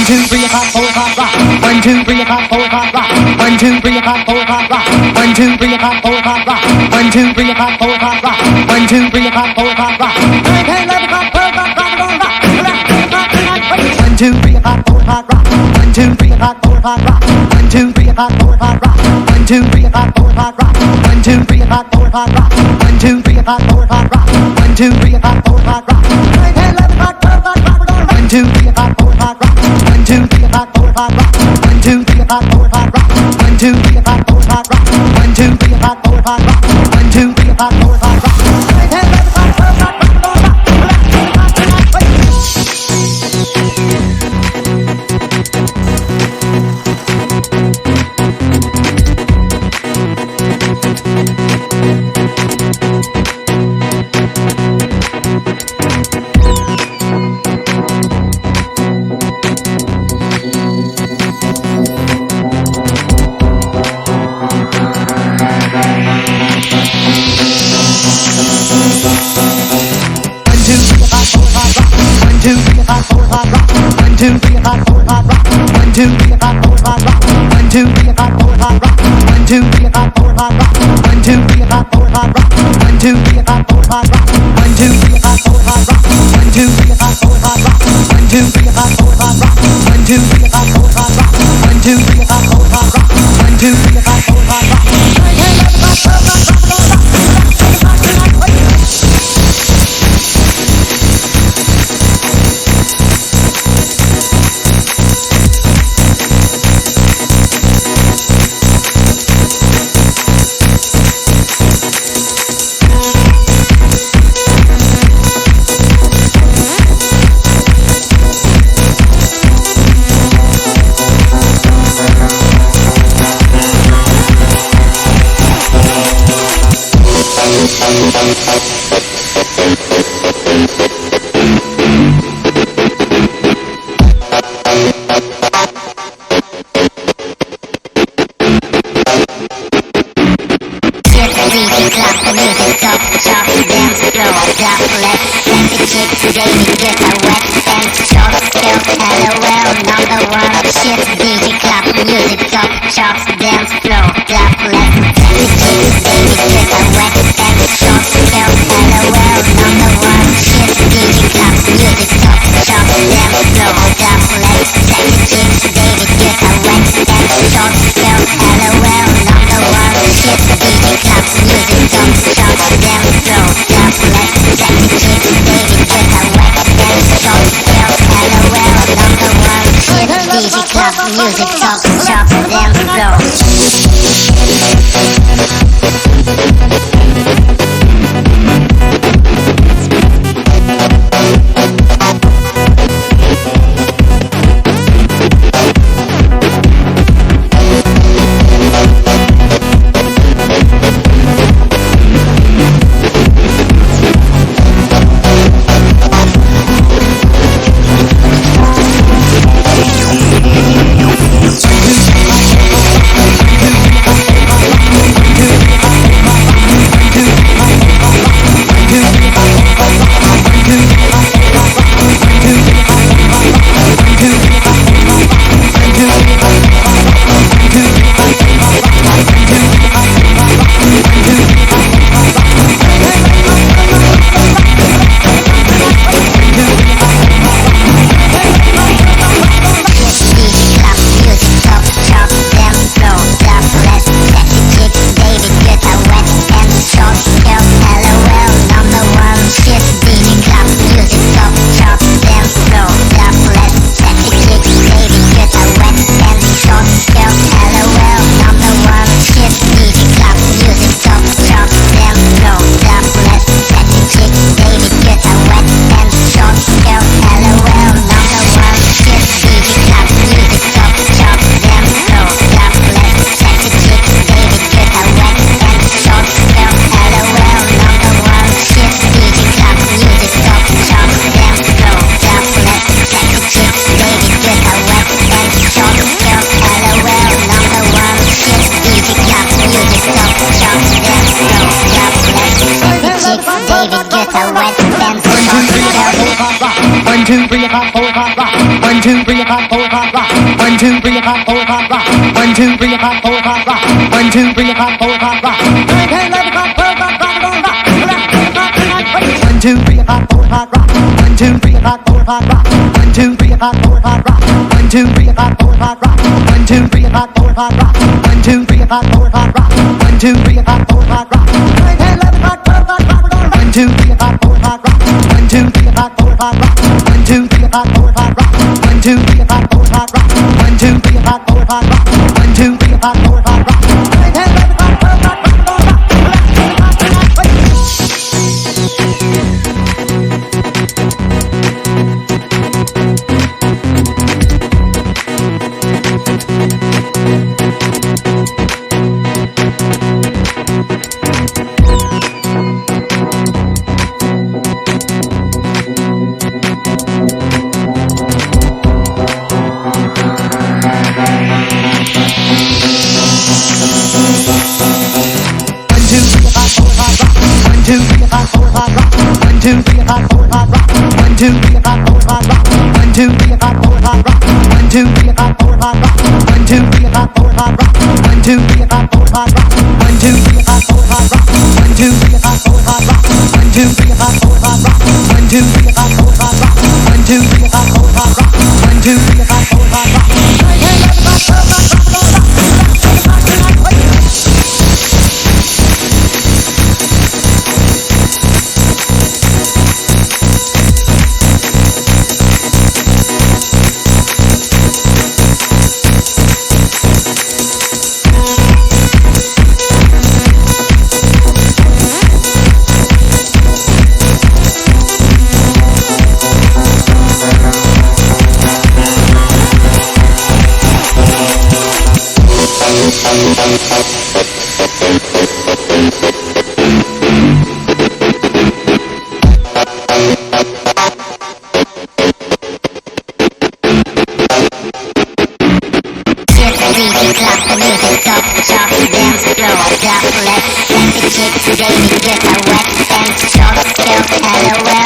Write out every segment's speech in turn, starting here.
2, 3 o'clock, 4 o'clock, rock. 1, 2, 3 o'clock, 4 o'clock, rock. 1, 2, 3 o'clock, 4 o'clock, rock. 1, 2, 3 o'clock, 4 o'clock, rock. 1, 2, 3 o'clock, 4 o'clock, rock. 1, 2, 3 o'clock, 4 o'clock, rock. 9, 10, 11 o'clock, 12 o'clock, rock, rock, rock. 1, 2, 3 o'clock, 4 o'clock, rock. 1, 2, 3 o'clock, 4 o'clock, rock. 1, 2, 3 o'clock, 4 o'clock, rock. 1, 2, 3 o'clock, 4 o'clock, rock. 1, 2, 3 o'clock, 4 o'clock, rock. 1, 2, 3 o'clock, 4 o'clock, rock. 1, 2, 3 o'clock, 4 o'clock, rock. 9, 10, 11 o'clock, 12 o'clock, rock, rock. 1, 2, 3 o'clock, 4 o'clock, rock. 1, 2, 3 o'clock, 4 o'clock, rock. 1, 2, 3 o'clock, 4 o'clock, rock. 1, 2, 3 o'clock, 4 o'clock, rock. 1, 2, 3 o'clock, 4 o'clock, rock. 1, 2, 3 o'clock, 4 o'clock, rock. 9, 10, 11 o'clock, 12 o'clock, rock, rock, rock. Music talk, shop, dance, 2, 3 o'clock, 4 o'clock, rock. 1, 2, 3 o'clock, 4 o'clock, rock. 1, 2, 3 o'clock, 4 o'clock, rock. 1, 2, 3 o'clock, 4 o'clock, rock. 9, 10, 11 o'clock, 12 o'clock, rock, rock, rock. 1, 2, 3 o'clock, 4 o'clock, rock. 1, 2, 3 o'clock, 4 o'clock, rock. 1, 2, 3 o'clock, 4 o'clock, rock. 1, 2, 3 o'clock, 4 o'clock, rock. 1, 2, 3 o'clock, 4 o'clock, rock. 1, 2, 3 o'clock, 4 o'clock, rock. 1, 2, 3 o'clock, 4 o'clock, rock. 9, 10, 11 o'clock, 12 o'clock, rock, rock. 1, 2, 3 o'clock, 4 o'clock, rock. 1, 2, 3 o'clock, 4 o'clock, rock. 1, 2, 3 o'clock, 4 o'clock, rock. 1, 2, 3 o'clock, 4 o'clock, rock. 1, 2, 3 o'clock, 4 o'clock, rock. 1, 2, 3 o'clock, 4 o'clock, rock. 9, 10, 11 o'clock, 12 o'clock, rock, rock,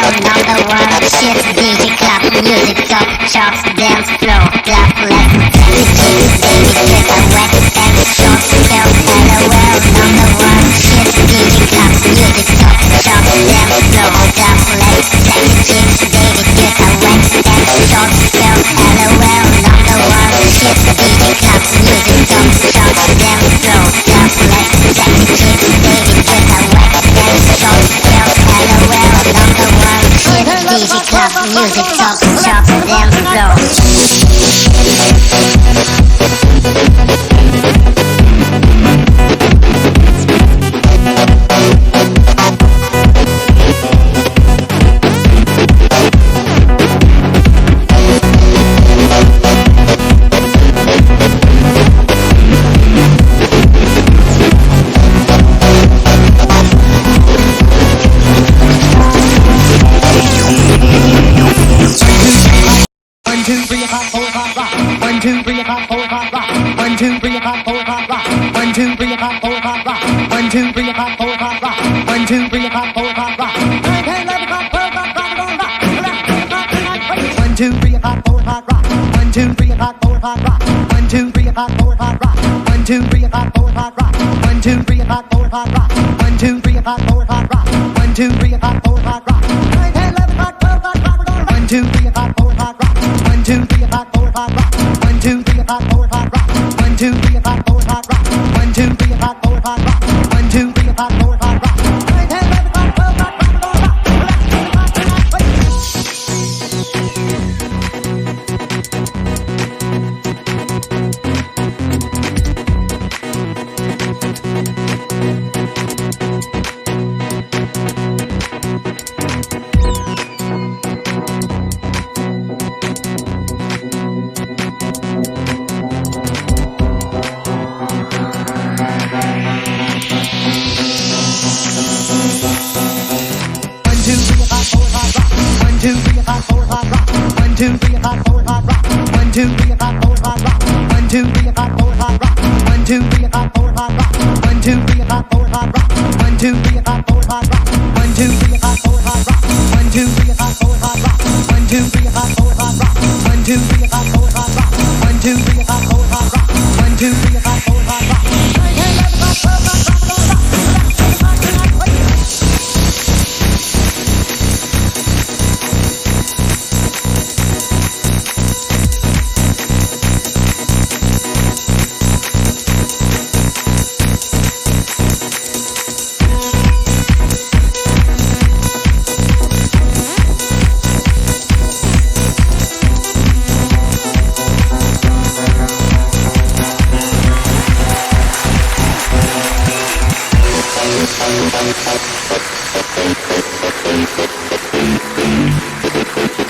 rock. Music talk, chop, dance, flow. 2, 3 o'clock, 4 o'clock, rock. 1, 2, 3 o'clock, 4 o'clock, rock. 1, 2, 3 o'clock, 4 o'clock, rock. 9, 10, 11 o'clock, 12 o'clock, rock, rock, rock, rock, rock, rock, rock, rock.